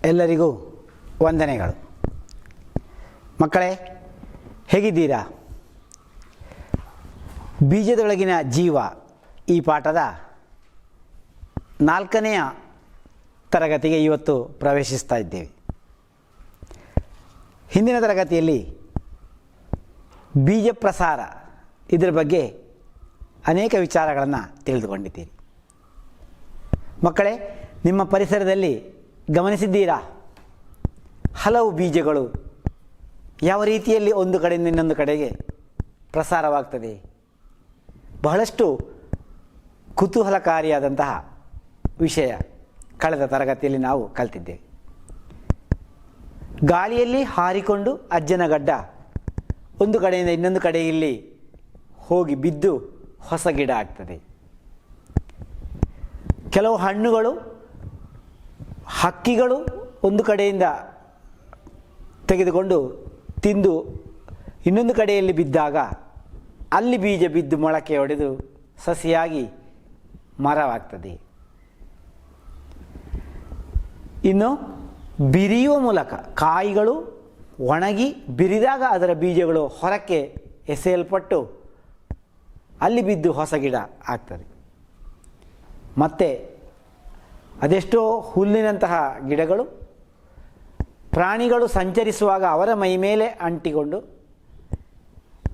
ಎಲ್ಲರಿಗೂ ವಂದನೆಗಳು. ಮಕ್ಕಳೇ, ಹೇಗಿದ್ದೀರಾ? ಬೀಜದೊಳಗಿನ ಜೀವ ಈ ಪಾಠದ 4ನೆಯ ತರಗತಿಗೆ ಇವತ್ತು ಪ್ರವೇಶಿಸ್ತಾ ಇದ್ದೇವೆ. ಹಿಂದಿನ ತರಗತಿಯಲ್ಲಿ ಬೀಜ ಪ್ರಸಾರ ಇದರ ಬಗ್ಗೆ ಅನೇಕ ವಿಚಾರಗಳನ್ನು ತಿಳಿದುಕೊಂಡಿದ್ದೀರಿ. ಮಕ್ಕಳೇ, ನಿಮ್ಮ ಪರಿಸರದಲ್ಲಿ ಗಮನಿಸಿದ್ದೀರಾ? ಹಲವು ಬೀಜಗಳು ಯಾವ ರೀತಿಯಲ್ಲಿ ಒಂದು ಕಡೆಯಿಂದ ಇನ್ನೊಂದು ಕಡೆಗೆ ಪ್ರಸಾರವಾಗ್ತದೆ. ಬಹಳಷ್ಟು ಕುತೂಹಲಕಾರಿಯಾದಂತಹ ವಿಷಯ ಕಳೆದ ತರಗತಿಯಲ್ಲಿ ನಾವು ಕಲಿತಿದ್ದೇವೆ. ಗಾಳಿಯಲ್ಲಿ ಹಾರಿಕೊಂಡು ಅಜ್ಜನ ಗಡ್ಡ ಒಂದು ಕಡೆಯಿಂದ ಇನ್ನೊಂದು ಕಡೆಯಲ್ಲಿ ಹೋಗಿ ಬಿದ್ದು ಹೊಸ ಗಿಡ ಆಗ್ತದೆ. ಕೆಲವು ಹಣ್ಣುಗಳು, ಹಕ್ಕಿಗಳು ಒಂದು ಕಡೆಯಿಂದ ತೆಗೆದುಕೊಂಡು ತಿಂದು ಇನ್ನೊಂದು ಕಡೆಯಲ್ಲಿ ಬಿದ್ದಾಗ ಅಲ್ಲಿ ಬೀಜ ಬಿದ್ದು ಮೊಳಕೆ ಹೊಡೆದು ಸಸಿಯಾಗಿ ಮರವಾಗ್ತದೆ. ಇನ್ನು ಬಿರಿಯುವ ಮೂಲಕ ಕಾಯಿಗಳು ಒಣಗಿ ಬಿರಿದಾಗ ಅದರ ಬೀಜಗಳು ಹೊರಕ್ಕೆ ಎಸೆಯಲ್ಪಟ್ಟು ಅಲ್ಲಿ ಬಿದ್ದು ಹೊಸ ಗಿಡ ಆಗ್ತದೆ. ಮತ್ತು ಅದೆಷ್ಟೋ ಹುಲ್ಲಿನಂತಹ ಗಿಡಗಳು ಪ್ರಾಣಿಗಳು ಸಂಚರಿಸುವಾಗ ಅವರ ಮೈ ಮೇಲೆ ಅಂಟಿಕೊಂಡು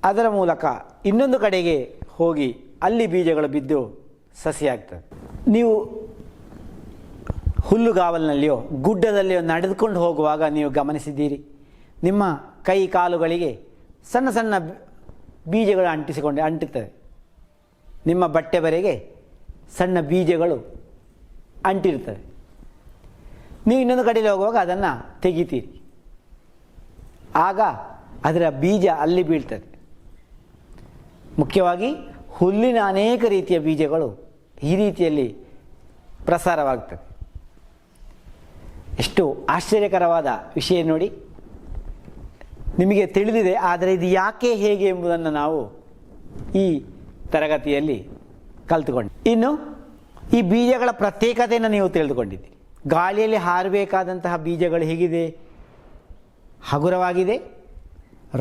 ಅದರ ಮೂಲಕ ಇನ್ನೊಂದು ಕಡೆಗೆ ಹೋಗಿ ಅಲ್ಲಿ ಬೀಜಗಳು ಬಿದ್ದು ಸಸಿಯಾಗ್ತದೆ. ನೀವು ಹುಲ್ಲುಗಾವಲಿನಲ್ಲಿಯೋ ಗುಡ್ಡದಲ್ಲಿಯೋ ನಡೆದುಕೊಂಡು ಹೋಗುವಾಗ ನೀವು ಗಮನಿಸಿದ್ದೀರಿ, ನಿಮ್ಮ ಕೈ ಕಾಲುಗಳಿಗೆ ಸಣ್ಣ ಸಣ್ಣ ಬೀಜಗಳು ಅಂಟುತ್ತದೆ. ನಿಮ್ಮ ಬಟ್ಟೆವರೆಗೆ ಸಣ್ಣ ಬೀಜಗಳು ಅಂಟಿರ್ತವೆ. ನೀವು ಇನ್ನೊಂದು ಕಡೆಯಲ್ಲಿ ಹೋಗುವಾಗ ಅದನ್ನು ತೆಗಿತೀರಿ, ಆಗ ಅದರ ಬೀಜ ಅಲ್ಲಿ ಬೀಳ್ತದೆ. ಮುಖ್ಯವಾಗಿ ಹುಲ್ಲಿನ ಅನೇಕ ರೀತಿಯ ಬೀಜಗಳು ಈ ರೀತಿಯಲ್ಲಿ ಪ್ರಸಾರವಾಗ್ತದೆ. ಎಷ್ಟು ಆಶ್ಚರ್ಯಕರವಾದ ವಿಷಯ ನೋಡಿ. ನಿಮಗೆ ತಿಳಿದಿದೆ, ಆದರೆ ಇದು ಯಾಕೆ ಹೇಗೆ ಎಂಬುದನ್ನು ನಾವು ಈ ತರಗತಿಯಲ್ಲಿ ಕಲಿತುಕೊಂಡು, ಇನ್ನು ಈ ಬೀಜಗಳ ಪ್ರತ್ಯೇಕತೆಯನ್ನು ನೀವು ತಿಳಿದುಕೊಂಡಿದ್ದೀರಿ. ಗಾಳಿಯಲ್ಲಿ ಹಾರಬೇಕಾದಂತಹ ಬೀಜಗಳು ಹೇಗಿದೆ? ಹಗುರವಾಗಿದೆ,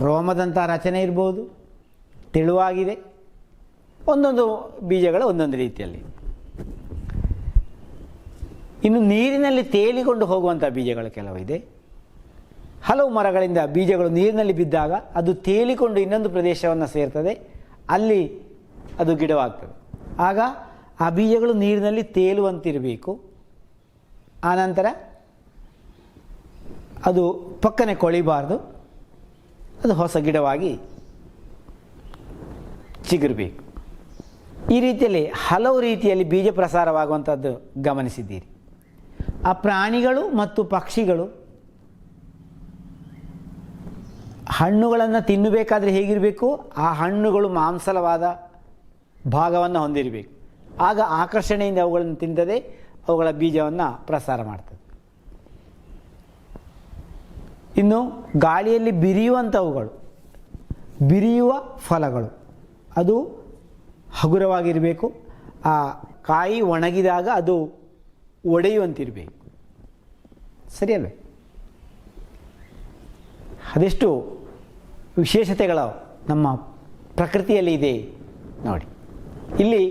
ರೋಮದಂಥ ರಚನೆ ಇರ್ಬೋದು, ತೆಳುವಾಗಿದೆ. ಒಂದೊಂದು ಬೀಜಗಳು ಒಂದೊಂದು ರೀತಿಯಲ್ಲಿ. ಇನ್ನು ನೀರಿನಲ್ಲಿ ತೇಲಿಕೊಂಡು ಹೋಗುವಂಥ ಬೀಜಗಳು ಕೆಲವು ಇದೆ. ಹಲವು ಮರಗಳಿಂದ ಬೀಜಗಳು ನೀರಿನಲ್ಲಿ ಬಿದ್ದಾಗ ಅದು ತೇಲಿಕೊಂಡು ಇನ್ನೊಂದು ಪ್ರದೇಶವನ್ನು ಸೇರ್ತದೆ, ಅಲ್ಲಿ ಅದು ಗಿಡವಾಗ್ತದೆ. ಆಗ ಆ ಬೀಜಗಳು ನೀರಿನಲ್ಲಿ ತೇಲುವಂತಿರಬೇಕು. ಆನಂತರ ಅದು ಪಕ್ಕನೆ ಕೊಳಿಬಾರ್ದು, ಅದು ಹೊಸ ಗಿಡವಾಗಿ ಚಿಗುರಬೇಕು. ಈ ರೀತಿಯಲ್ಲಿ ಹಲವು ರೀತಿಯಲ್ಲಿ ಬೀಜ ಪ್ರಸಾರವಾಗುವಂಥದ್ದು ಗಮನಿಸಿದ್ದೀರಿ. ಆ ಪ್ರಾಣಿಗಳು ಮತ್ತು ಪಕ್ಷಿಗಳು ಹಣ್ಣುಗಳನ್ನು ತಿನ್ನಬೇಕಾದ್ರೆ ಹೇಗಿರಬೇಕು? ಆ ಹಣ್ಣುಗಳು ಮಾಂಸಲವಾದ ಭಾಗವನ್ನು ಹೊಂದಿರಬೇಕು. ಆಗ ಆಕರ್ಷಣೆಯಿಂದ ಅವುಗಳನ್ನು ತಿಂದದೆ ಅವುಗಳ ಬೀಜವನ್ನು ಪ್ರಸಾರ ಮಾಡ್ತದೆ. ಇನ್ನು ಗಾಳಿಯಲ್ಲಿ ಬಿರಿಯುವಂಥವುಗಳು, ಬಿರಿಯುವ ಫಲಗಳು, ಅದು ಹಗುರವಾಗಿರಬೇಕು. ಆ ಕಾಯಿ ಒಣಗಿದಾಗ ಅದು ಒಡೆಯುವಂತಿರಬೇಕು. ಸರಿಯಲ್ವೇ? ಅದೆಷ್ಟು ವಿಶೇಷತೆಗಳು ನಮ್ಮ ಪ್ರಕೃತಿಯಲ್ಲಿ ಇದೆ ನೋಡಿ. ಇಲ್ಲಿ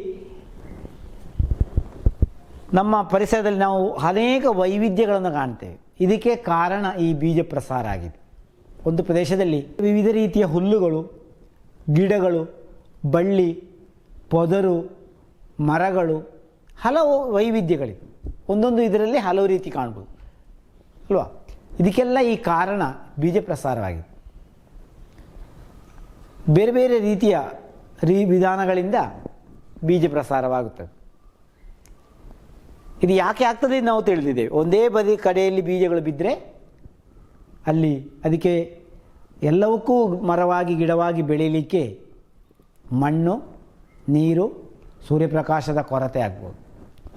ನಮ್ಮ ಪರಿಸರದಲ್ಲಿ ನಾವು ಅನೇಕ ವೈವಿಧ್ಯಗಳನ್ನು ಕಾಣ್ತೇವೆ. ಇದಕ್ಕೆ ಕಾರಣ ಈ ಬೀಜ ಪ್ರಸಾರ ಆಗಿದೆ. ಒಂದು ಪ್ರದೇಶದಲ್ಲಿ ವಿವಿಧ ರೀತಿಯ ಹುಲ್ಲುಗಳು, ಗಿಡಗಳು, ಬಳ್ಳಿ, ಪೊದರು, ಮರಗಳು, ಹಲವು ವೈವಿಧ್ಯಗಳಿವೆ. ಒಂದೊಂದು ಇದರಲ್ಲಿ ಹಲವು ರೀತಿ ಕಾಣ್ಬೋದು ಅಲ್ವಾ. ಇದಕ್ಕೆಲ್ಲ ಈ ಕಾರಣ ಬೀಜ ಪ್ರಸಾರವಾಗಿದೆ. ಬೇರೆ ಬೇರೆ ರೀತಿಯ ವಿಧಾನಗಳಿಂದ ಬೀಜ ಪ್ರಸಾರವಾಗುತ್ತದೆ. ಇದು ಯಾಕೆ ಆಗ್ತದೆ ನಾವು ತಿಳಿದಿದ್ದೇವೆ. ಒಂದೇ ಕಡೆಯಲ್ಲಿ ಬೀಜಗಳು ಬಿದ್ದರೆ ಅಲ್ಲಿ ಅದಕ್ಕೆ ಎಲ್ಲವಕ್ಕೂ ಮರವಾಗಿ ಗಿಡವಾಗಿ ಬೆಳೀಲಿಕ್ಕೆ ಮಣ್ಣು, ನೀರು, ಸೂರ್ಯಪ್ರಕಾಶದ ಕೊರತೆ ಆಗ್ಬೋದು.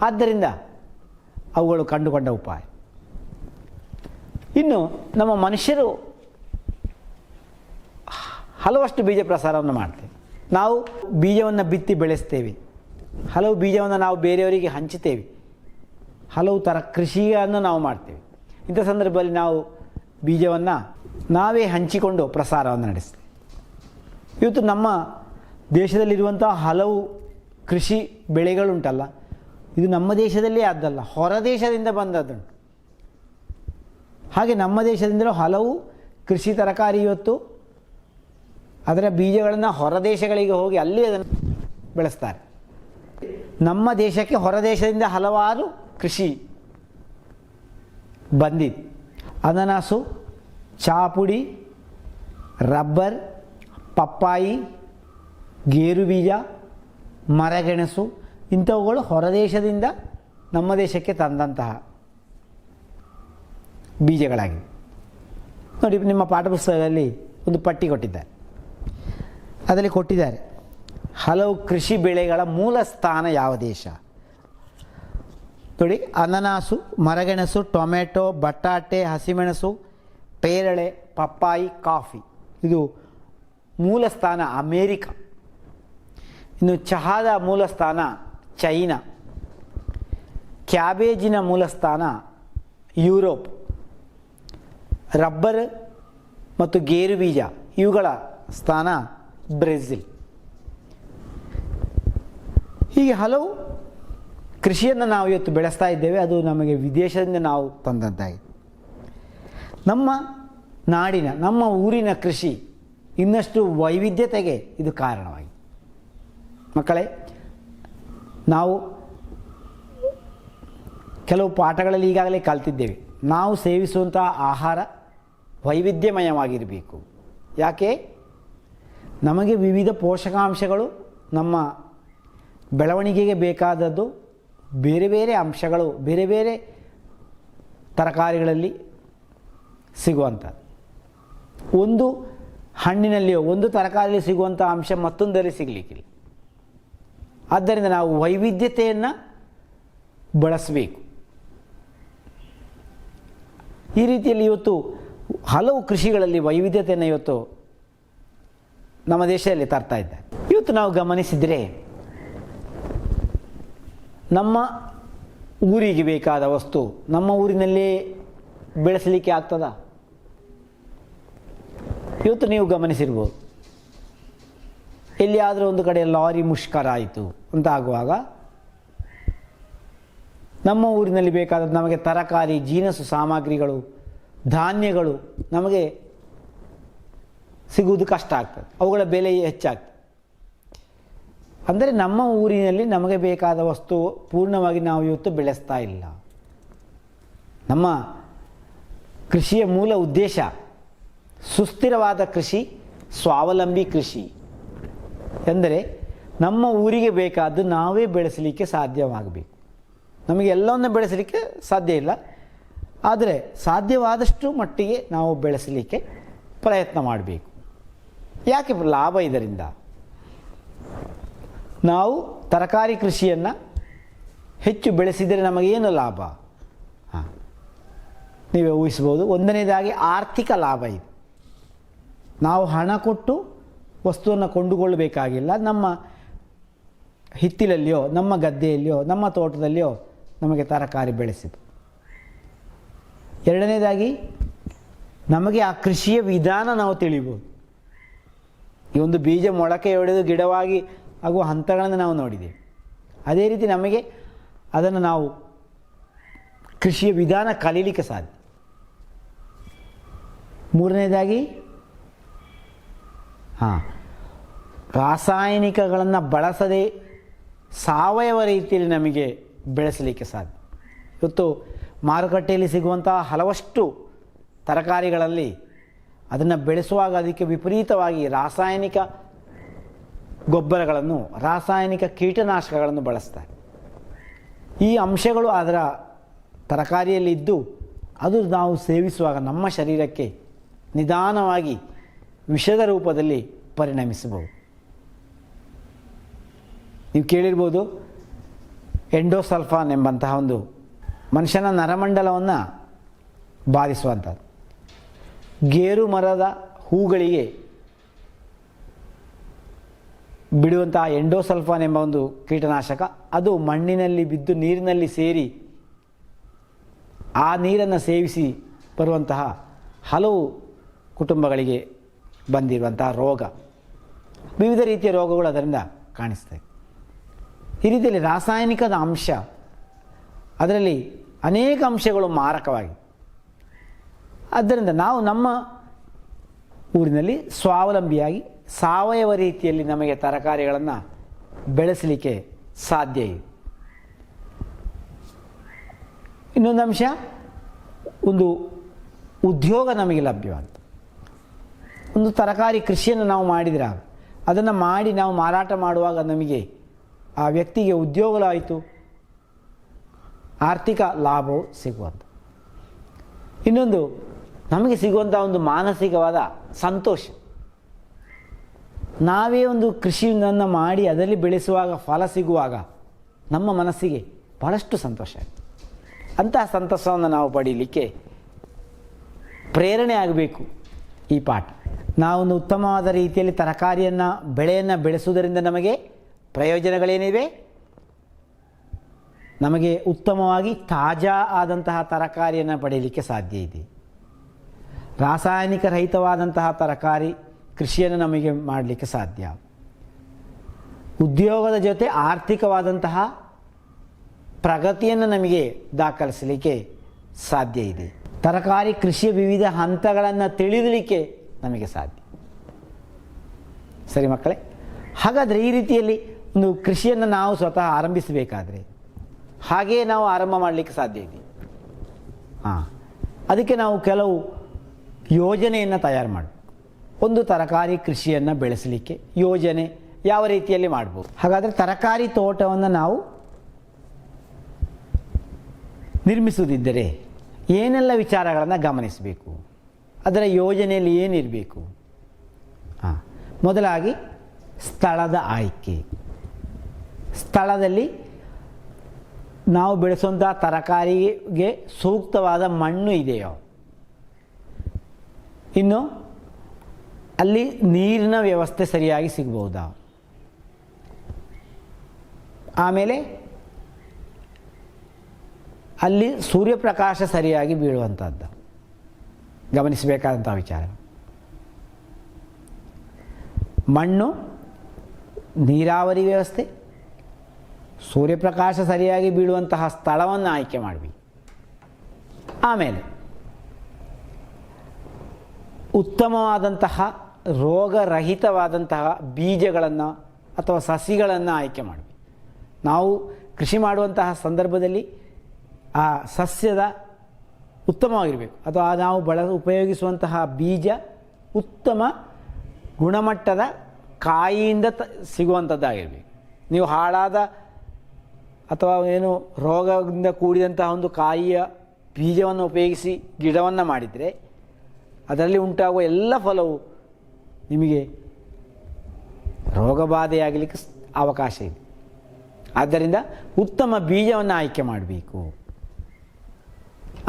ಆದ್ದರಿಂದ ಅವುಗಳು ಕಂಡುಕೊಂಡ ಉಪಾಯ. ಇನ್ನು ನಮ್ಮ ಮನುಷ್ಯರು ಹಲವಷ್ಟು ಬೀಜ ಪ್ರಸಾರವನ್ನು ಮಾಡ್ತೇವೆ. ನಾವು ಬೀಜವನ್ನು ಬಿತ್ತಿ ಬೆಳೆಸ್ತೇವೆ. ಹಲವು ಬೀಜವನ್ನು ನಾವು ಬೇರೆಯವರಿಗೆ ಹಂಚುತ್ತೇವೆ. ಹಲವು ಥರ ಕೃಷಿಯನ್ನು ನಾವು ಮಾಡ್ತೇವೆ. ಇಂಥ ಸಂದರ್ಭದಲ್ಲಿ ನಾವು ಬೀಜವನ್ನು ನಾವೇ ಹಂಚಿಕೊಂಡು ಪ್ರಸಾರವನ್ನು ನಡೆಸ್ತೇವೆ. ಇವತ್ತು ನಮ್ಮ ದೇಶದಲ್ಲಿರುವಂಥ ಹಲವು ಕೃಷಿ ಬೆಳೆಗಳುಂಟಲ್ಲ, ಇದು ನಮ್ಮ ದೇಶದಲ್ಲೇ ಆದ್ದಲ್ಲ, ಹೊರ ದೇಶದಿಂದ ಬಂದದ್ದುಂಟು. ಹಾಗೆ ನಮ್ಮ ದೇಶದಿಂದಲೂ ಹಲವು ಕೃಷಿ ತರಕಾರಿ ಇವತ್ತು ಅದರ ಬೀಜಗಳನ್ನು ಹೊರ ದೇಶಗಳಿಗೆ ಹೋಗಿ ಅಲ್ಲಿ ಅದನ್ನು ಬೆಳೆಸ್ತಾರೆ. ನಮ್ಮ ದೇಶಕ್ಕೆ ಹೊರ ದೇಶದಿಂದ ಹಲವಾರು ಕೃಷಿ ಬಂದಿದೆ. ಅನನಾಸು, ಚಾಪುಡಿ, ರಬ್ಬರ್, ಪಪ್ಪಾಯಿ, ಗೇರು ಬೀಜ, ಮರಗೆಣಸು ಇಂಥವುಗಳು ಹೊರದೇಶದಿಂದ ನಮ್ಮ ದೇಶಕ್ಕೆ ತಂದಂತಹ ಬೀಜಗಳಾಗಿವೆ. ನೋಡಿ, ನಿಮ್ಮ ಪಾಠಪುಸ್ತಕದಲ್ಲಿ ಒಂದು ಪಟ್ಟಿ ಕೊಟ್ಟಿದ್ದಾರೆ. ಅದರಲ್ಲಿ ಕೊಟ್ಟಿದ್ದಾರೆ ಹಲವು ಕೃಷಿ ಬೆಳೆಗಳ ಮೂಲ ಸ್ಥಾನ ಯಾವ ದೇಶ. ನೋಡಿ, ಅನನಾಸು, ಮರಗೆಣಸು, ಟೊಮೆಟೊ, ಬಟಾಟೆ, ಹಸಿಮೆಣಸು, ಪೇರಳೆ, ಪಪ್ಪಾಯಿ, ಕಾಫಿ ಇದು ಮೂಲ ಸ್ಥಾನ ಅಮೇರಿಕ. ಇನ್ನು ಚಹಾದ ಮೂಲ ಸ್ಥಾನ ಚೈನಾ. ಕ್ಯಾಬೇಜಿನ ಮೂಲ ಸ್ಥಾನ ಯುರೋಪ್. ರಬ್ಬರ್ ಮತ್ತು ಗೇರು ಬೀಜ ಇವುಗಳ ಸ್ಥಾನ ಬ್ರೆಜಿಲ್. ಹೀಗೆ ಹಲವು ಕೃಷಿಯನ್ನು ನಾವು ಇವತ್ತು ಬೆಳೆಸ್ತಾ ಇದ್ದೇವೆ. ಅದು ನಮಗೆ ವಿದೇಶದಿಂದ ನಾವು ತಂದಂತಾಗಿದೆ. ನಮ್ಮ ನಾಡಿನ, ನಮ್ಮ ಊರಿನ ಕೃಷಿ ಇನ್ನಷ್ಟು ವೈವಿಧ್ಯತೆಗೆ ಇದು ಕಾರಣವಾಗಿದೆ. ಮಕ್ಕಳೇ, ನಾವು ಕೆಲವು ಪಾಠಗಳಲ್ಲಿ ಈಗಾಗಲೇ ಕಲಿತಿದ್ದೇವೆ. ನಾವು ಸೇವಿಸುವಂಥ ಆಹಾರ ವೈವಿಧ್ಯಮಯವಾಗಿರಬೇಕು. ಯಾಕೆ? ನಮಗೆ ವಿವಿಧ ಪೋಷಕಾಂಶಗಳು, ನಮ್ಮ ಬೆಳವಣಿಗೆಗೆ ಬೇಕಾದದ್ದು ಬೇರೆ ಬೇರೆ ಅಂಶಗಳು ಬೇರೆ ಬೇರೆ ತರಕಾರಿಗಳಲ್ಲಿ ಸಿಗುವಂಥದ್ದು. ಒಂದು ಹಣ್ಣಿನಲ್ಲಿಯೋ ಒಂದು ತರಕಾರಿಯಲ್ಲಿ ಸಿಗುವಂಥ ಅಂಶ ಮತ್ತೊಂದರಲ್ಲಿ ಸಿಗಲಿಕ್ಕಿಲ್ಲ. ಆದ್ದರಿಂದ ನಾವು ವೈವಿಧ್ಯತೆಯನ್ನು ಬಳಸಬೇಕು. ಈ ರೀತಿಯಲ್ಲಿ ಇವತ್ತು ಹಲವು ಕೃಷಿಗಳಲ್ಲಿ ವೈವಿಧ್ಯತೆಯನ್ನು ಇವತ್ತು ನಮ್ಮ ದೇಶದಲ್ಲಿ ತರ್ತಾ ಇದ್ದಾರೆ. ಇವತ್ತು ನಾವು ಗಮನಿಸಿದರೆ ನಮ್ಮ ಊರಿಗೆ ಬೇಕಾದ ವಸ್ತು ನಮ್ಮ ಊರಿನಲ್ಲೇ ಬೆಳೆಸಲಿಕ್ಕೆ ಆಗ್ತದಾ? ಇವತ್ತು ನೀವು ಗಮನಿಸಿರ್ಬೋದು, ಎಲ್ಲಿಯಾದರೂ ಒಂದು ಕಡೆ ಲಾರಿ ಮುಷ್ಕರ ಆಯಿತು ಅಂತ ಆಗುವಾಗ ನಮ್ಮ ಊರಿನಲ್ಲಿ ಬೇಕಾದ ನಮಗೆ ತರಕಾರಿ, ಜೀನಸು ಸಾಮಗ್ರಿಗಳು, ಧಾನ್ಯಗಳು ನಮಗೆ ಸಿಗುವುದು ಕಷ್ಟ ಆಗ್ತದೆ. ಅವುಗಳ ಬೆಲೆ ಹೆಚ್ಚಾಗ್ತದೆ. ಅಂದರೆ ನಮ್ಮ ಊರಿನಲ್ಲಿ ನಮಗೆ ಬೇಕಾದ ವಸ್ತು ಪೂರ್ಣವಾಗಿ ನಾವು ಇವತ್ತು ಬೆಳೆಸ್ತಾ ಇಲ್ಲ. ನಮ್ಮ ಕೃಷಿಯ ಮೂಲ ಉದ್ದೇಶ ಸುಸ್ಥಿರವಾದ ಕೃಷಿ, ಸ್ವಾವಲಂಬಿ ಕೃಷಿ. ಎಂದರೆ ನಮ್ಮ ಊರಿಗೆ ಬೇಕಾದ್ದು ನಾವೇ ಬೆಳೆಸಲಿಕ್ಕೆ ಸಾಧ್ಯವಾಗಬೇಕು. ನಮಗೆ ಎಲ್ಲವನ್ನು ಬೆಳೆಸಲಿಕ್ಕೆ ಸಾಧ್ಯ ಇಲ್ಲ, ಆದರೆ ಸಾಧ್ಯವಾದಷ್ಟು ಮಟ್ಟಿಗೆ ನಾವು ಬೆಳೆಸಲಿಕ್ಕೆ ಪ್ರಯತ್ನ ಮಾಡಬೇಕು. ಯಾಕೆ ಲಾಭ ಇದರಿಂದ? ನಾವು ತರಕಾರಿ ಕೃಷಿಯನ್ನು ಹೆಚ್ಚು ಬೆಳೆಸಿದರೆ ನಮಗೇನು ಲಾಭ? ನೀವೇ ಊಹಿಸ್ಬೋದು. ಒಂದನೇದಾಗಿ ಆರ್ಥಿಕ ಲಾಭ ಇದೆ. ನಾವು ಹಣ ಕೊಟ್ಟು ವಸ್ತುವನ್ನು ಕೊಂಡುಕೊಳ್ಳಬೇಕಾಗಿಲ್ಲ. ನಮ್ಮ ಹಿತ್ತಿಲಲ್ಲಿಯೋ, ನಮ್ಮ ಗದ್ದೆಯಲ್ಲಿಯೋ, ನಮ್ಮ ತೋಟದಲ್ಲಿಯೋ ನಮಗೆ ತರಕಾರಿ ಬೆಳೆಸಿತು. ಎರಡನೇದಾಗಿ ನಮಗೆ ಆ ಕೃಷಿಯ ವಿಧಾನ ನಾವು ತಿಳಿಬೋದು. ಈ ಒಂದು ಬೀಜ ಮೊಳಕೆ ಹೊಡೆದು ಗಿಡವಾಗಿ ಆಗುವ ಹಂತಗಳನ್ನು ನಾವು ನೋಡಿದ್ದೇವೆ. ಅದೇ ರೀತಿ ನಮಗೆ ಅದನ್ನು ನಾವು ಕೃಷಿಯ ವಿಧಾನ ಕಲೀಲಿಕ್ಕೆ ಸಾಧ್ಯ. ಮೂರನೇದಾಗಿ ರಾಸಾಯನಿಕಗಳನ್ನು ಬಳಸದೆ ಸಾವಯವ ರೀತಿಯಲ್ಲಿ ನಮಗೆ ಬೆಳೆಸಲಿಕ್ಕೆ ಸಾಧ್ಯ. ಇವತ್ತು ಮಾರುಕಟ್ಟೆಯಲ್ಲಿ ಸಿಗುವಂತಹ ಹಲವಷ್ಟು ತರಕಾರಿಗಳಲ್ಲಿ ಅದನ್ನು ಬೆಳೆಸುವಾಗ ಅದಕ್ಕೆ ವಿಪರೀತವಾಗಿ ರಾಸಾಯನಿಕ ಗೊಬ್ಬರಗಳನ್ನು, ರಾಸಾಯನಿಕ ಕೀಟನಾಶಕಗಳನ್ನು ಬಳಸ್ತಾರೆ. ಈ ಅಂಶಗಳು ಅದರ ತರಕಾರಿಯಲ್ಲಿದ್ದು ಅದು ನಾವು ಸೇವಿಸುವಾಗ ನಮ್ಮ ಶರೀರಕ್ಕೆ ನಿಧಾನವಾಗಿ ವಿಷದ ರೂಪದಲ್ಲಿ ಪರಿಣಮಿಸಬಹುದು. ನೀವು ಕೇಳಿರ್ಬೋದು, ಎಂಡೋಸಲ್ಫಾನ್ ಎಂಬಂತಹ ಒಂದು ಮನುಷ್ಯನ ನರಮಂಡಲವನ್ನು ಬಾಧಿಸುವಂಥದ್ದು. ಗೇರು ಮರದ ಹೂಗಳಿಗೆ ಬಿಡುವಂತಹ ಎಂಡೋಸಲ್ಫಾನ್ ಎಂಬ ಒಂದು ಕೀಟನಾಶಕ, ಅದು ಮಣ್ಣಿನಲ್ಲಿ ಬಿದ್ದು ನೀರಿನಲ್ಲಿ ಸೇರಿ ಆ ನೀರನ್ನು ಸೇವಿಸಿ ಬರುವಂತಹ ಹಲವು ಕುಟುಂಬಗಳಿಗೆ ಬಂದಿರುವಂತಹ ರೋಗ, ವಿವಿಧ ರೀತಿಯ ರೋಗಗಳು ಅದರಿಂದ ಕಾಣಿಸ್ತವೆ. ಈ ರೀತಿಯಲ್ಲಿ ರಾಸಾಯನಿಕದ ಅಂಶ, ಅದರಲ್ಲಿ ಅನೇಕ ಅಂಶಗಳು ಮಾರಕವಾಗಿ. ಆದ್ದರಿಂದ ನಾವು ನಮ್ಮ ಊರಿನಲ್ಲಿ ಸ್ವಾವಲಂಬಿಯಾಗಿ ಸಾವಯವ ರೀತಿಯಲ್ಲಿ ನಮಗೆ ತರಕಾರಿಗಳನ್ನು ಬೆಳೆಸಲಿಕ್ಕೆ ಸಾಧ್ಯ ಇದೆ. ಇನ್ನೊಂದು ಅಂಶ, ಒಂದು ಉದ್ಯೋಗ ನಮಗೆ ಲಭ್ಯವಾಗುತ್ತೆ. ಒಂದು ತರಕಾರಿ ಕೃಷಿಯನ್ನು ನಾವು ಮಾಡಿದರೆ ಅದನ್ನು ಮಾಡಿ ನಾವು ಮಾರಾಟ ಮಾಡುವಾಗ ನಮಗೆ ಆ ವ್ಯಕ್ತಿಗೆ ಉದ್ಯೋಗವಾಯಿತು, ಆರ್ಥಿಕ ಲಾಭವು ಸಿಗುವಂಥ. ಇನ್ನೊಂದು, ನಮಗೆ ಸಿಗುವಂಥ ಒಂದು ಮಾನಸಿಕವಾದ ಸಂತೋಷ. ನಾವೇ ಒಂದು ಕೃಷಿಯನ್ನು ಮಾಡಿ ಅದರಲ್ಲಿ ಬೆಳೆಸುವಾಗ ಫಲ ಸಿಗುವಾಗ ನಮ್ಮ ಮನಸ್ಸಿಗೆ ಬಹಳಷ್ಟು ಸಂತೋಷ ಆಗುತ್ತೆ. ಅಂತಹ ಸಂತೋಷವನ್ನು ನಾವು ಪಡೀಲಿಕ್ಕೆ ಪ್ರೇರಣೆ ಆಗಬೇಕು ಈ ಪಾಠ. ನಾವೊಂದು ಉತ್ತಮವಾದ ರೀತಿಯಲ್ಲಿ ತರಕಾರಿಯನ್ನು, ಬೆಳೆಯನ್ನು ಬೆಳೆಸುವುದರಿಂದ ನಮಗೆ ಪ್ರಯೋಜನಗಳೇನಿವೆ? ನಮಗೆ ಉತ್ತಮವಾಗಿ ತಾಜಾ ಆದಂತಹ ತರಕಾರಿಯನ್ನು ಪಡೆಯಲಿಕ್ಕೆ ಸಾಧ್ಯ ಇದೆ. ರಾಸಾಯನಿಕ ರಹಿತವಾದಂತಹ ತರಕಾರಿ ಕೃಷಿಯನ್ನು ನಮಗೆ ಮಾಡಲಿಕ್ಕೆ ಸಾಧ್ಯ. ಉದ್ಯೋಗದ ಜೊತೆ ಆರ್ಥಿಕವಾದಂತಹ ಪ್ರಗತಿಯನ್ನು ನಮಗೆ ದಾಖಲಿಸಲಿಕ್ಕೆ ಸಾಧ್ಯ ಇದೆ. ತರಕಾರಿ ಕೃಷಿಯ ವಿವಿಧ ಹಂತಗಳನ್ನು ತಿಳಿಯಲಿಕ್ಕೆ ನಮಗೆ ಸಾಧ್ಯ. ಸರಿ ಮಕ್ಕಳೇ, ಹಾಗಾದರೆ ಈ ರೀತಿಯಲ್ಲಿ ಒಂದು ಕೃಷಿಯನ್ನು ನಾವು ಸ್ವತಃ ಆರಂಭಿಸಬೇಕಾದ್ರೆ ಹಾಗೆಯೇ ನಾವು ಆರಂಭ ಮಾಡಲಿಕ್ಕೆ ಸಾಧ್ಯ ಇದೆ. ಅದಕ್ಕೆ ನಾವು ಕೆಲವು ಯೋಜನೆಯನ್ನು ತಯಾರು ಮಾಡಬೇಕು. ಒಂದು ತರಕಾರಿ ಕೃಷಿಯನ್ನು ಬೆಳೆಸಲಿಕ್ಕೆ ಯೋಜನೆ ಯಾವ ರೀತಿಯಲ್ಲಿ ಮಾಡ್ಬೋದು? ಹಾಗಾದರೆ ತರಕಾರಿ ತೋಟವನ್ನು ನಾವು ನಿರ್ಮಿಸುವುದಿದ್ದರೆ ಏನೆಲ್ಲ ವಿಚಾರಗಳನ್ನು ಗಮನಿಸಬೇಕು? ಅದರ ಯೋಜನೆಯಲ್ಲಿ ಏನಿರಬೇಕು? ಮೊದಲಾಗಿ ಸ್ಥಳದ ಆಯ್ಕೆ. ಸ್ಥಳದಲ್ಲಿ ನಾವು ಬೆಳೆಸುವಂಥ ತರಕಾರಿಗೆ ಸೂಕ್ತವಾದ ಮಣ್ಣು ಇದೆಯೋ, ಇನ್ನು ಅಲ್ಲಿ ನೀರಿನ ವ್ಯವಸ್ಥೆ ಸರಿಯಾಗಿ ಸಿಗ್ಬೋದಾ, ಆಮೇಲೆ ಅಲ್ಲಿ ಸೂರ್ಯಪ್ರಕಾಶ ಸರಿಯಾಗಿ ಬೀಳುವಂಥದ್ದು ಗಮನಿಸಬೇಕಾದಂಥ ವಿಚಾರ. ಮಣ್ಣು, ನೀರಾವರಿ ವ್ಯವಸ್ಥೆ, ಸೂರ್ಯಪ್ರಕಾಶ ಸರಿಯಾಗಿ ಬೀಳುವಂತಹ ಸ್ಥಳವನ್ನು ಆಯ್ಕೆ ಮಾಡಬೇಕು. ಆಮೇಲೆ ಉತ್ತಮವಾದಂತಹ ರೋಗರಹಿತವಾದಂತಹ ಬೀಜಗಳನ್ನು ಅಥವಾ ಸಸಿಗಳನ್ನು ಆಯ್ಕೆ ಮಾಡಬೇಕು. ನಾವು ಕೃಷಿ ಮಾಡುವಂತಹ ಸಂದರ್ಭದಲ್ಲಿ ಆ ಸಸ್ಯದ ಉತ್ತಮವಾಗಿರಬೇಕು, ಅಥವಾ ನಾವು ಉಪಯೋಗಿಸುವಂತಹ ಬೀಜ ಉತ್ತಮ ಗುಣಮಟ್ಟದ ಕಾಯಿಯಿಂದ ಸಿಗುವಂಥದ್ದಾಗಿರಬೇಕು. ನೀವು ಹಾಳಾದ ಅಥವಾ ಏನು ರೋಗದಿಂದ ಕೂಡಿದಂತಹ ಒಂದು ಕಾಯಿಯ ಬೀಜವನ್ನು ಉಪಯೋಗಿಸಿ ಗಿಡವನ್ನು ಮಾಡಿದರೆ ಅದರಲ್ಲಿ ಉಂಟಾಗುವ ಎಲ್ಲ ಫಲವು ನಿಮಗೆ ರೋಗಬಾಧೆಯಾಗಲಿಕ್ಕೆ ಅವಕಾಶ ಇದೆ. ಆದ್ದರಿಂದ ಉತ್ತಮ ಬೀಜವನ್ನು ಆಯ್ಕೆ ಮಾಡಬೇಕು.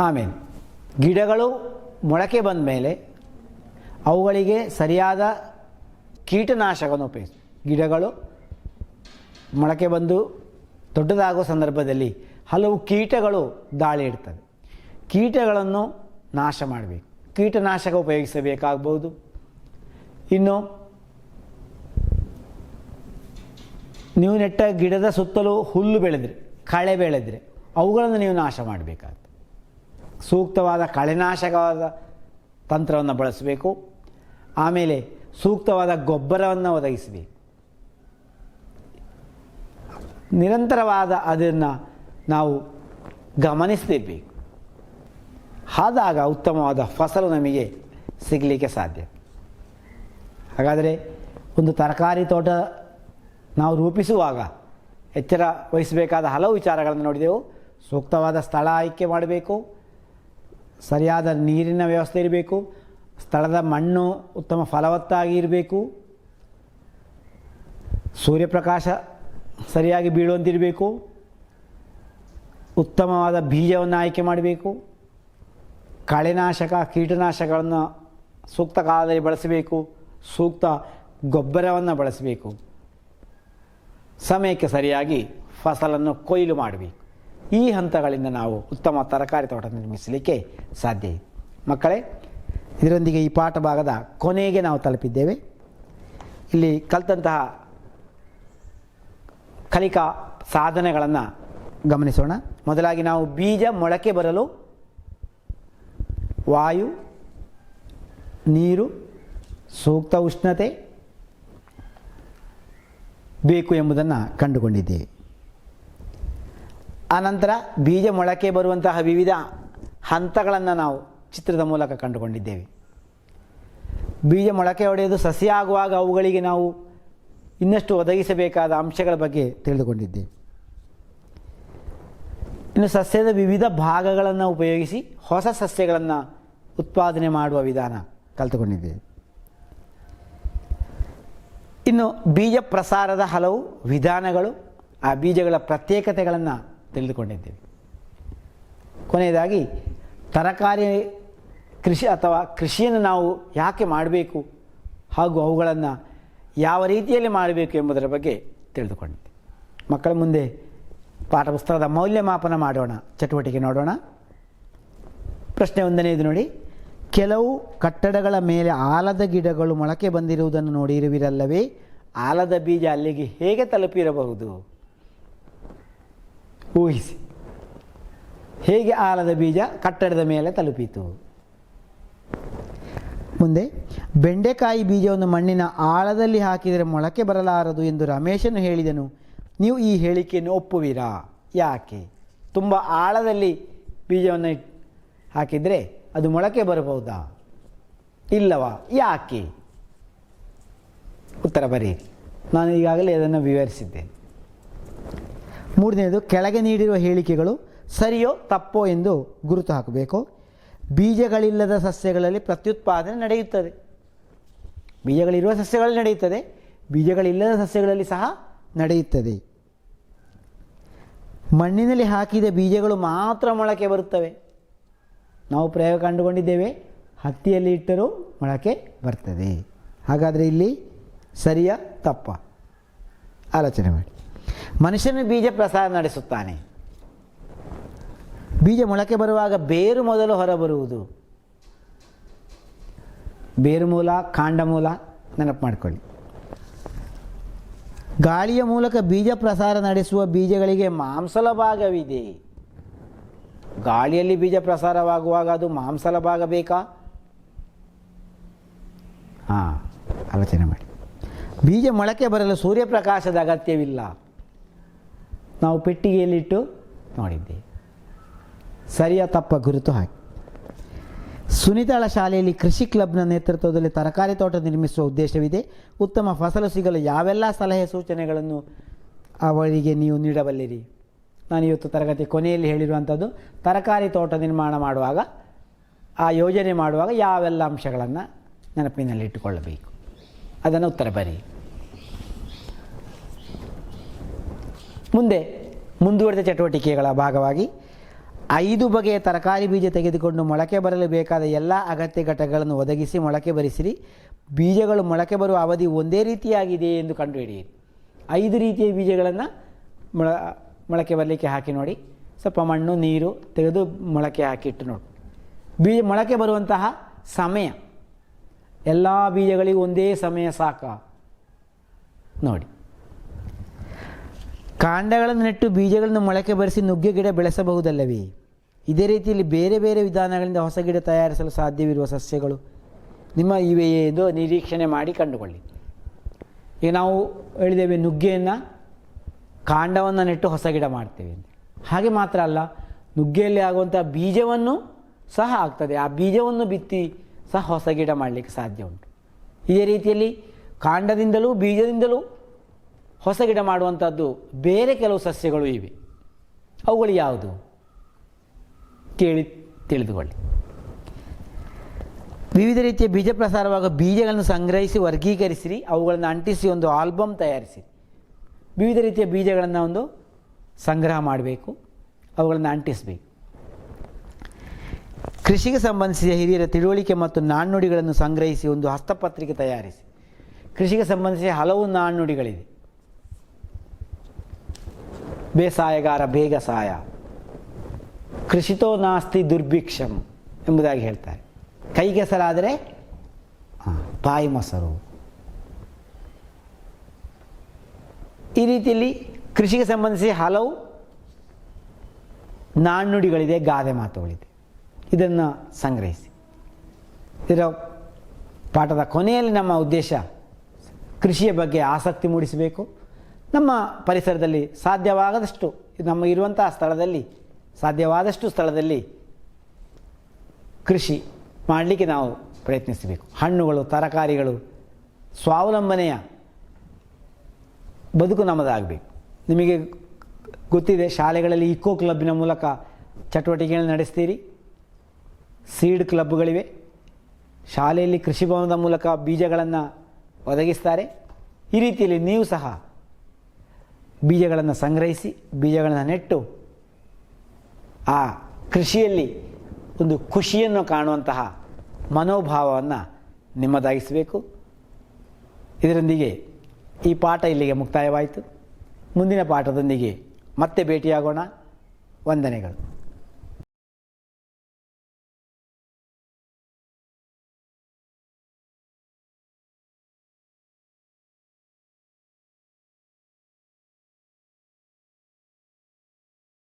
ಆಮೇಲೆ ಗಿಡಗಳು ಮೊಳಕೆ ಬಂದ ಮೇಲೆ ಅವುಗಳಿಗೆ ಸರಿಯಾದ ಕೀಟನಾಶಕವನ್ನು ಉಪಯೋಗಿಸಿ. ಗಿಡಗಳು ಮೊಳಕೆ ಬಂದು ದೊಡ್ಡದಾಗುವ ಸಂದರ್ಭದಲ್ಲಿ ಹಲವು ಕೀಟಗಳು ದಾಳಿ ಇಡ್ತವೆ. ಕೀಟಗಳನ್ನು ನಾಶ ಮಾಡಬೇಕು, ಕೀಟನಾಶಕ ಉಪಯೋಗಿಸಬೇಕಾಗ್ಬೋದು. ಇನ್ನು ನೀವು ನೆಟ್ಟ ಗಿಡದ ಸುತ್ತಲೂ ಹುಲ್ಲು ಬೆಳೆದರೆ ಕಳೆ ಬೆಳೆದರೆ ಅವುಗಳನ್ನು ನೀವು ನಾಶ ಮಾಡಬೇಕಾಗ್ತದೆ. ಸೂಕ್ತವಾದ ಕಳೆನಾಶಕವಾದ ತಂತ್ರವನ್ನು ಬಳಸಬೇಕು. ಆಮೇಲೆ ಸೂಕ್ತವಾದ ಗೊಬ್ಬರವನ್ನು ಒದಗಿಸಬೇಕು. ನಿರಂತರವಾದ ಅದನ್ನು ನಾವು ಗಮನಿಸ್ತಿರ್ಬೇಕು. ಆದಾಗ ಉತ್ತಮವಾದ ಫಸಲು ನಮಗೆ ಸಿಗಲಿಕ್ಕೆ ಸಾಧ್ಯ. ಹಾಗಾದರೆ ಒಂದು ತರಕಾರಿ ತೋಟ ನಾವು ರೂಪಿಸುವಾಗ ಎಚ್ಚರ ವಹಿಸಬೇಕಾದ ಹಲವು ವಿಚಾರಗಳನ್ನು ನೋಡಿದೆವು. ಸೂಕ್ತವಾದ ಸ್ಥಳ ಆಯ್ಕೆ ಮಾಡಬೇಕು, ಸರಿಯಾದ ನೀರಿನ ವ್ಯವಸ್ಥೆ ಇರಬೇಕು, ಸ್ಥಳದ ಮಣ್ಣು ಉತ್ತಮ ಫಲವತ್ತಾಗಿ ಇರಬೇಕು, ಸೂರ್ಯಪ್ರಕಾಶ ಸರಿಯಾಗಿ ಬೀಳುವಂತಿರಬೇಕು, ಉತ್ತಮವಾದ ಬೀಜವನ್ನು ಆಯ್ಕೆ ಮಾಡಬೇಕು, ಕಳೆನಾಶಕ ಕೀಟನಾಶಕಗಳನ್ನು ಸೂಕ್ತ ಕಾಲದಲ್ಲಿ ಬಳಸಬೇಕು, ಸೂಕ್ತ ಗೊಬ್ಬರವನ್ನು ಬಳಸಬೇಕು, ಸಮಯಕ್ಕೆ ಸರಿಯಾಗಿ ಫಸಲನ್ನು ಕೊಯ್ಲು ಮಾಡಬೇಕು. ಈ ಹಂತಗಳಿಂದ ನಾವು ಉತ್ತಮ ತರಕಾರಿ ತೋಟ ನಿರ್ಮಿಸಲಿಕ್ಕೆ ಸಾಧ್ಯ ಇದೆ. ಮಕ್ಕಳೇ, ಇದರೊಂದಿಗೆ ಈ ಪಾಠ ಭಾಗದ ಕೊನೆಗೆ ನಾವು ತಲುಪಿದ್ದೇವೆ. ಇಲ್ಲಿ ಕಲಿತಂತಹ ಕಲಿಕಾ ಸಾಧನೆಗಳನ್ನು ಗಮನಿಸೋಣ. ಮೊದಲಾಗಿ ನಾವು ಬೀಜ ಮೊಳಕೆ ಬರಲು ವಾಯು, ನೀರು, ಸೂಕ್ತ ಉಷ್ಣತೆ ಬೇಕು ಎಂಬುದನ್ನು ಕಂಡುಕೊಂಡಿದ್ದೇವೆ. ಆನಂತರ ಬೀಜ ಮೊಳಕೆ ಬರುವಂತಹ ವಿವಿಧ ಹಂತಗಳನ್ನು ನಾವು ಚಿತ್ರದ ಮೂಲಕ ಕಂಡುಕೊಂಡಿದ್ದೇವೆ. ಬೀಜ ಮೊಳಕೆ ಒಡೆಯೋದು ಸಸ್ಯ ಆಗುವಾಗ ಅವುಗಳಿಗೆ ನಾವು ಇನ್ನಷ್ಟು ಒದಗಿಸಬೇಕಾದ ಅಂಶಗಳ ಬಗ್ಗೆ ತಿಳಿದುಕೊಂಡಿದ್ದೇವೆ. ಇನ್ನು ಸಸ್ಯದ ವಿವಿಧ ಭಾಗಗಳನ್ನು ಉಪಯೋಗಿಸಿ ಹೊಸ ಸಸ್ಯಗಳನ್ನು ಉತ್ಪಾದನೆ ಮಾಡುವ ವಿಧಾನ ಕಲಿತುಕೊಂಡಿದ್ದೇವೆ. ಇನ್ನು ಬೀಜ ಪ್ರಸಾರದ ಹಲವು ವಿಧಾನಗಳು, ಆ ಬೀಜಗಳ ಪ್ರತ್ಯೇಕತೆಗಳನ್ನು ತಿಳಿದುಕೊಂಡಿದ್ದೇವೆ. ಕೊನೆಯದಾಗಿ ತರಕಾರಿ ಕೃಷಿ ಅಥವಾ ಕೃಷಿಯನ್ನು ನಾವು ಯಾಕೆ ಮಾಡಬೇಕು ಹಾಗೂ ಅವುಗಳನ್ನು ಯಾವ ರೀತಿಯಲ್ಲಿ ಮಾಡಬೇಕು ಎಂಬುದರ ಬಗ್ಗೆ ತಿಳಿದುಕೊಂಡಿದ್ದೇವೆ. ಮಕ್ಕಳ ಮುಂದೆ ಪಾಠ ಪುಸ್ತಕದ ಮೌಲ್ಯಮಾಪನ ಮಾಡೋಣ, ಚಟುವಟಿಕೆ ನೋಡೋಣ. ಪ್ರಶ್ನೆ 1ನೇದು ನೋಡಿ. ಕೆಲವು ಕಟ್ಟಡಗಳ ಮೇಲೆ ಆಲದ ಗಿಡಗಳು ಮೊಳಕೆ ಬಂದಿರುವುದನ್ನು ನೋಡಿರುವಿರಲ್ಲವೇ? ಆಲದ ಬೀಜ ಅಲ್ಲಿಗೆ ಹೇಗೆ ತಲುಪಿರಬಹುದು? ಊಹಿಸಿ. ಹೇಗೆ ಆಲದ ಬೀಜ ಕಟ್ಟಡದ ಮೇಲೆ ತಲುಪಿತು? ಮುಂದೆ, ಬೆಂಡೆಕಾಯಿ ಬೀಜವನ್ನು ಮಣ್ಣಿನ ಆಳದಲ್ಲಿ ಹಾಕಿದರೆ ಮೊಳಕೆ ಬರಲಾರದು ಎಂದು ರಮೇಶನು ಹೇಳಿದನು. ನೀವು ಈ ಹೇಳಿಕೆಯನ್ನು ಒಪ್ಪುವಿರಾ? ಯಾಕೆ? ತುಂಬ ಆಳದಲ್ಲಿ ಬೀಜವನ್ನು ಹಾಕಿದರೆ ಅದು ಮೊಳಕೆ ಬರಬಹುದಾ? ಇಲ್ಲವಾ? ಯಾಕೆ? ಉತ್ತರ ಬರೆಯಿರಿ. ನಾನು ಈಗಾಗಲೇ ಅದನ್ನು ವಿವರಿಸಿದ್ದೇನೆ. 3ನೇದು, ಕೆಳಗೆ ನೀಡಿರುವ ಹೇಳಿಕೆಗಳು ಸರಿಯೋ ತಪ್ಪೋ ಎಂದು ಗುರುತು ಹಾಕಬೇಕು. ಬೀಜಗಳಿಲ್ಲದ ಸಸ್ಯಗಳಲ್ಲಿ ಪ್ರತ್ಯುತ್ಪಾದನೆ ನಡೆಯುತ್ತದೆ. ಬೀಜಗಳಿರುವ ಸಸ್ಯಗಳಲ್ಲಿ ನಡೆಯುತ್ತದೆ, ಬೀಜಗಳಿಲ್ಲದ ಸಸ್ಯಗಳಲ್ಲಿ ಸಹ ನಡೆಯುತ್ತದೆ. ಮಣ್ಣಿನಲ್ಲಿ ಹಾಕಿದ ಬೀಜಗಳು ಮಾತ್ರ ಮೊಳಕೆ ಬರುತ್ತವೆ. ನಾವು ಪ್ರಯೋಗ ಕಂಡುಕೊಂಡಿದ್ದೇವೆ, ಹತ್ತಿಯಲ್ಲಿ ಇಟ್ಟರೂ ಮೊಳಕೆ ಬರ್ತದೆ. ಹಾಗಾದರೆ ಇಲ್ಲಿ ಸರಿಯಾ ತಪ್ಪ? ಆಲೋಚನೆ ಮಾಡಿ. ಮನುಷ್ಯನ ಬೀಜ ಪ್ರಸಾರ ನಡೆಸುತ್ತಾನೆ. ಬೀಜ ಮೊಳಕೆ ಬರುವಾಗ ಬೇರು ಮೊದಲು ಹೊರಬರುವುದು. ಬೇರು ಮೂಲ, ಕಾಂಡ ಮೂಲ ನೆನಪು ಮಾಡಿಕೊಳ್ಳಿ. ಗಾಳಿಯ ಮೂಲಕ ಬೀಜ ಪ್ರಸಾರ ನಡೆಸುವ ಬೀಜಗಳಿಗೆ ಮಾಂಸಲ ಭಾಗವಿದೆ. ಗಾಳಿಯಲ್ಲಿ ಬೀಜ ಪ್ರಸಾರವಾಗುವಾಗ ಅದು ಮಾಂಸಲ ಭಾಗ ಬೇಕಾ? ಆಲೋಚನೆ ಮಾಡಿ. ಬೀಜ ಮೊಳಕೆ ಬರಲು ಸೂರ್ಯಪ್ರಕಾಶದ ಅಗತ್ಯವಿಲ್ಲ. ನಾವು ಪೆಟ್ಟಿಗೆಯಲ್ಲಿಟ್ಟು ನೋಡಿದ್ದೇವೆ. ಸರಿಯಾ ತಪ್ಪ ಗುರುತು ಹಾಕಿ. ಸುನಿತಾಳ ಶಾಲೆಯಲ್ಲಿ ಕೃಷಿ ಕ್ಲಬ್ನ ನೇತೃತ್ವದಲ್ಲಿ ತರಕಾರಿ ತೋಟ ನಿರ್ಮಿಸುವ ಉದ್ದೇಶವಿದೆ. ಉತ್ತಮ ಫಸಲು ಸಿಗಲು ಯಾವೆಲ್ಲ ಸಲಹೆ ಸೂಚನೆಗಳನ್ನು ಅವರಿಗೆ ನೀವು ನೀಡಬಲ್ಲಿರಿ? ನಾನು ಇವತ್ತು ತರಗತಿ ಕೊನೆಯಲ್ಲಿ ಹೇಳಿರುವಂಥದ್ದು, ತರಕಾರಿ ತೋಟ ನಿರ್ಮಾಣ ಮಾಡುವಾಗ, ಆ ಯೋಜನೆ ಮಾಡುವಾಗ ಯಾವೆಲ್ಲ ಅಂಶಗಳನ್ನು ನೆನಪಿನಲ್ಲಿಟ್ಟುಕೊಳ್ಳಬೇಕು, ಅದನ್ನು ಉತ್ತರ ಬರಿ. ಮುಂದೆ ಮುಂದುವರೆದ ಚಟುವಟಿಕೆಗಳ ಭಾಗವಾಗಿ 5 ಬಗೆಯ ತರಕಾರಿ ಬೀಜ ತೆಗೆದುಕೊಂಡು ಮೊಳಕೆ ಬರಲು ಬೇಕಾದ ಎಲ್ಲ ಅಗತ್ಯ ಘಟಕಗಳನ್ನು ಒದಗಿಸಿ ಮೊಳಕೆ ಬರಿಸಿರಿ. ಬೀಜಗಳು ಮೊಳಕೆ ಬರುವ ಅವಧಿ ಒಂದೇ ರೀತಿಯಾಗಿದೆ ಎಂದು ಕಂಡುಹಿಡಿಯಿರಿ. 5 ರೀತಿಯ ಬೀಜಗಳನ್ನು ಮೊಳಕೆ ಬರಲಿಕ್ಕೆ ಹಾಕಿ ನೋಡಿ. ಸ್ವಲ್ಪ ಮಣ್ಣು ನೀರು ತೆಗೆದು ಮೊಳಕೆ ಹಾಕಿಟ್ಟು ನೋಡಿ. ಬೀಜ ಮೊಳಕೆ ಬರುವಂತಹ ಸಮಯ, ಎಲ್ಲ ಬೀಜಗಳಿಗೂ ಒಂದೇ ಸಮಯ ಸಾಕ ನೋಡಿ. ಕಾಂಡಗಳನ್ನು ನೆಟ್ಟು ಬೀಜಗಳನ್ನು ಮೊಳಕೆ ಬರಿಸಿ ನುಗ್ಗೆ ಗಿಡ ಬೆಳೆಸಬಹುದಲ್ಲವೇ? ಇದೇ ರೀತಿಯಲ್ಲಿ ಬೇರೆ ಬೇರೆ ವಿಧಾನಗಳಿಂದ ಹೊಸ ಗಿಡ ತಯಾರಿಸಲು ಸಾಧ್ಯವಿರುವ ಸಸ್ಯಗಳು ನಿಮ್ಮ ಇವೆಯೇ ಎಂದು ನಿರೀಕ್ಷಣೆ ಮಾಡಿ ಕಂಡುಕೊಳ್ಳಿ. ಈಗ ನಾವು ಹೇಳಿದ್ದೇವೆ ನುಗ್ಗೆಯನ್ನು ಕಾಂಡವನ್ನು ನೆಟ್ಟು ಹೊಸ ಗಿಡ ಮಾಡ್ತೇವೆ ಅಂತ. ಹಾಗೆ ಮಾತ್ರ ಅಲ್ಲ, ನುಗ್ಗೆಯಲ್ಲಿ ಆಗುವಂಥ ಬೀಜವನ್ನು ಸಹ ಆಗ್ತದೆ. ಆ ಬೀಜವನ್ನು ಬಿತ್ತಿ ಸಹ ಹೊಸ ಗಿಡ ಮಾಡಲಿಕ್ಕೆ ಸಾಧ್ಯ ಉಂಟು. ಇದೇ ರೀತಿಯಲ್ಲಿ ಕಾಂಡದಿಂದಲೂ ಬೀಜದಿಂದಲೂ ಹೊಸ ಗಿಡ ಮಾಡುವಂಥದ್ದು ಬೇರೆ ಕೆಲವು ಸಸ್ಯಗಳು ಇವೆ. ಅವುಗಳು ಯಾವುದು ಕೇಳಿ ತಿಳಿದುಕೊಳ್ಳಿ. ವಿವಿಧ ರೀತಿಯ ಬೀಜ ಪ್ರಸಾರವಾಗುವ ಬೀಜಗಳನ್ನು ಸಂಗ್ರಹಿಸಿ ವರ್ಗೀಕರಿಸಿರಿ, ಅವುಗಳನ್ನು ಅಂಟಿಸಿ ಒಂದು ಆಲ್ಬಮ್ ತಯಾರಿಸಿ. ವಿವಿಧ ರೀತಿಯ ಬೀಜಗಳನ್ನು ಒಂದು ಸಂಗ್ರಹ ಮಾಡಬೇಕು, ಅವುಗಳನ್ನು ಅಂಟಿಸಬೇಕು. ಕೃಷಿಗೆ ಸಂಬಂಧಿಸಿದ ಹಿರಿಯರ ತಿಳುವಳಿಕೆ ಮತ್ತು ನಾಣ್ಣುಡಿಗಳನ್ನು ಸಂಗ್ರಹಿಸಿ ಒಂದು ಹಸ್ತಪತ್ರಿಕೆ ತಯಾರಿಸಿ. ಕೃಷಿಗೆ ಸಂಬಂಧಿಸಿದ ಹಲವು ನಾಣ್ಣುಡಿಗಳಿದೆ. ಬೇಸಾಯಗಾರ ಬೇಗ ಸಾಯ, ಕೃಷಿತೋ ನಾಸ್ತಿ ದುರ್ಭಿಕ್ಷಂ ಎಂಬುದಾಗಿ ಹೇಳ್ತಾರೆ. ಕೈ ಕೆಸರಾದರೆ ಬಾಯಿ ಮೊಸರು. ಈ ರೀತಿಯಲ್ಲಿ ಕೃಷಿಗೆ ಸಂಬಂಧಿಸಿ ಹಲವು ನಾಣ್ಣುಡಿಗಳಿದೆ, ಗಾದೆ ಮಾತುಗಳಿದೆ. ಇದನ್ನು ಸಂಗ್ರಹಿಸಿ. ಇದರ ಪಾಠದ ಕೊನೆಯಲ್ಲಿ ನಮ್ಮ ಉದ್ದೇಶ ಕೃಷಿಯ ಬಗ್ಗೆ ಆಸಕ್ತಿ ಮೂಡಿಸಬೇಕು. ನಮ್ಮ ಪರಿಸರದಲ್ಲಿ ಸಾಧ್ಯವಾದಷ್ಟು, ನಮಗಿರುವಂತಹ ಸ್ಥಳದಲ್ಲಿ ಸಾಧ್ಯವಾದಷ್ಟು ಸ್ಥಳದಲ್ಲಿ ಕೃಷಿ ಮಾಡಲಿಕ್ಕೆ ನಾವು ಪ್ರಯತ್ನಿಸಬೇಕು. ಹಣ್ಣುಗಳು, ತರಕಾರಿಗಳು, ಸ್ವಾವಲಂಬನೆಯ ಬದುಕು ನಮ್ಮದಾಗಬೇಕು. ನಿಮಗೆ ಗೊತ್ತಿದೆ, ಶಾಲೆಗಳಲ್ಲಿ ಇಕೋ ಕ್ಲಬ್ಬಿನ ಮೂಲಕ ಚಟುವಟಿಕೆಗಳನ್ನು ನಡೆಸ್ತೀರಿ. ಸೀಡ್ ಕ್ಲಬ್ಗಳಿವೆ. ಶಾಲೆಯಲ್ಲಿ ಕೃಷಿ ಭವನದ ಮೂಲಕ ಬೀಜಗಳನ್ನು ಒದಗಿಸ್ತಾರೆ. ಈ ರೀತಿಯಲ್ಲಿ ನೀವು ಸಹ ಬೀಜಗಳನ್ನು ಸಂಗ್ರಹಿಸಿ, ಬೀಜಗಳನ್ನು ನೆಟ್ಟು ಆ ಕೃಷಿಯಲ್ಲಿ ಒಂದು ಖುಷಿಯನ್ನು ಕಾಣುವಂತಹ ಮನೋಭಾವವನ್ನು ನಿಮ್ಮದಾಗಿಸಬೇಕು. ಇದರೊಂದಿಗೆ ಈ ಪಾಠ ಇಲ್ಲಿಗೆ ಮುಕ್ತಾಯವಾಯಿತು. ಮುಂದಿನ ಪಾಠದೊಂದಿಗೆ ಮತ್ತೆ ಭೇಟಿಯಾಗೋಣ. ವಂದನೆಗಳು.